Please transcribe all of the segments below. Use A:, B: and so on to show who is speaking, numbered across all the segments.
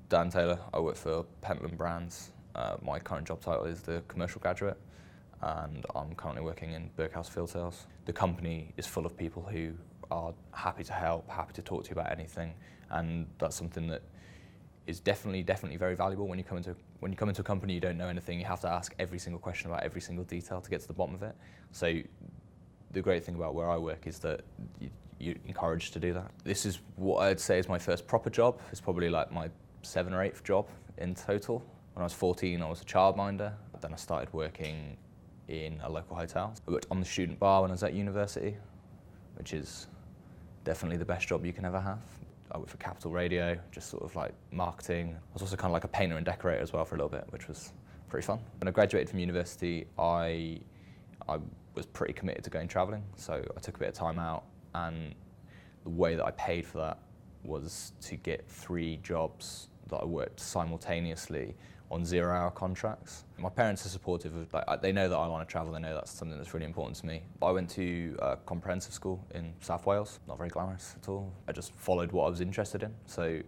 A: Dan Taylor. I work for Pentland Brands. My current job title is the commercial graduate, and I'm currently working in Burkhouse field sales. The company is full of people who are happy to help, happy to talk to you about anything, and that's something that is definitely very valuable. When you come into a company you don't know anything, you have to ask every single question about every single detail to get to the bottom of it. So the great thing about where I work is that you're encouraged to do that. This is what I'd say is my first proper job. It's probably like my 7th or 8th job in total. When I was 14, I was a childminder. Then I started working in a local hotel. I worked on the student bar when I was at university, which is definitely the best job you can ever have. I worked for Capital Radio, just sort of like marketing. I was also kind of like a painter and decorator as well for a little bit, which was pretty fun. When I graduated from university, I was pretty committed to going travelling, so I took a bit of time out, and the way that I paid for that was to get 3 jobs that I worked simultaneously on 0-hour contracts. My parents are supportive of, like, they know that I want to travel, they know that's something that's really important to me. I went to a comprehensive school in South Wales, not very glamorous at all. I just followed what I was interested in, so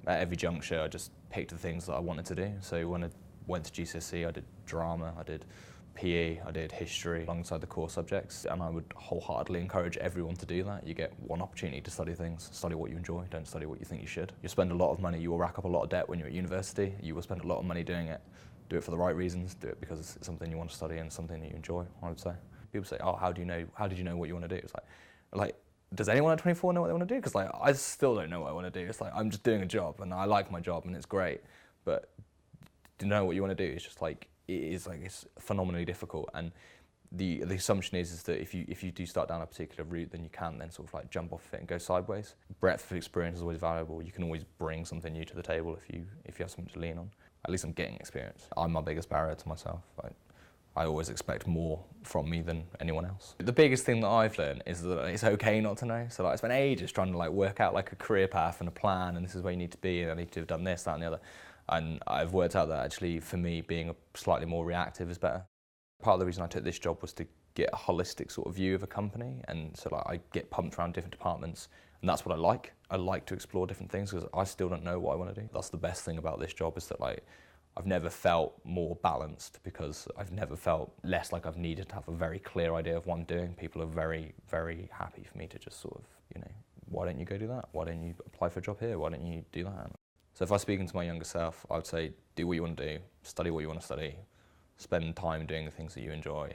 A: at every juncture I just picked the things that I wanted to do. So when I went to GCSE, I did drama, I did PE, I did history alongside the core subjects, and I would wholeheartedly encourage everyone to do that. You get one opportunity to study things, study what you enjoy, don't study what you think you should. You'll spend a lot of money, you will rack up a lot of debt when you're at university, you will spend a lot of money doing it. Do it for the right reasons, do it because it's something you want to study and something that you enjoy, I would say. People say, oh, how did you know what you want to do? It's like, does anyone at 24 know what they want to do? Because like, I still don't know what I want to do. It's like, I'm just doing a job and I like my job and it's great, but to know what you want to do is just like, it's phenomenally difficult, and the assumption is that if you do start down a particular route, then you can then sort of like jump off it and go sideways. Breadth of experience is always valuable. You can always bring something new to the table if you have something to lean on. At least I'm getting experience. I'm my biggest barrier to myself. I always expect more from me than anyone else. The biggest thing that I've learned is that it's okay not to know. So like, I spent ages trying to like work out like a career path and a plan, and this is where you need to be, and I need to have done this, that, and the other. And I've worked out that actually, for me, being slightly more reactive is better. Part of the reason I took this job was to get a holistic sort of view of a company, and so like I get pumped around different departments, and that's what I like. I like to explore different things because I still don't know what I want to do. That's the best thing about this job, is that like I've never felt more balanced, because I've never felt less like I've needed to have a very clear idea of what I'm doing. People are very, very happy for me to just sort of, you know, why don't you go do that? Why don't you apply for a job here? Why don't you do that? So if I was speaking to my younger self, I would say, do what you want to do, study what you want to study, spend time doing the things that you enjoy,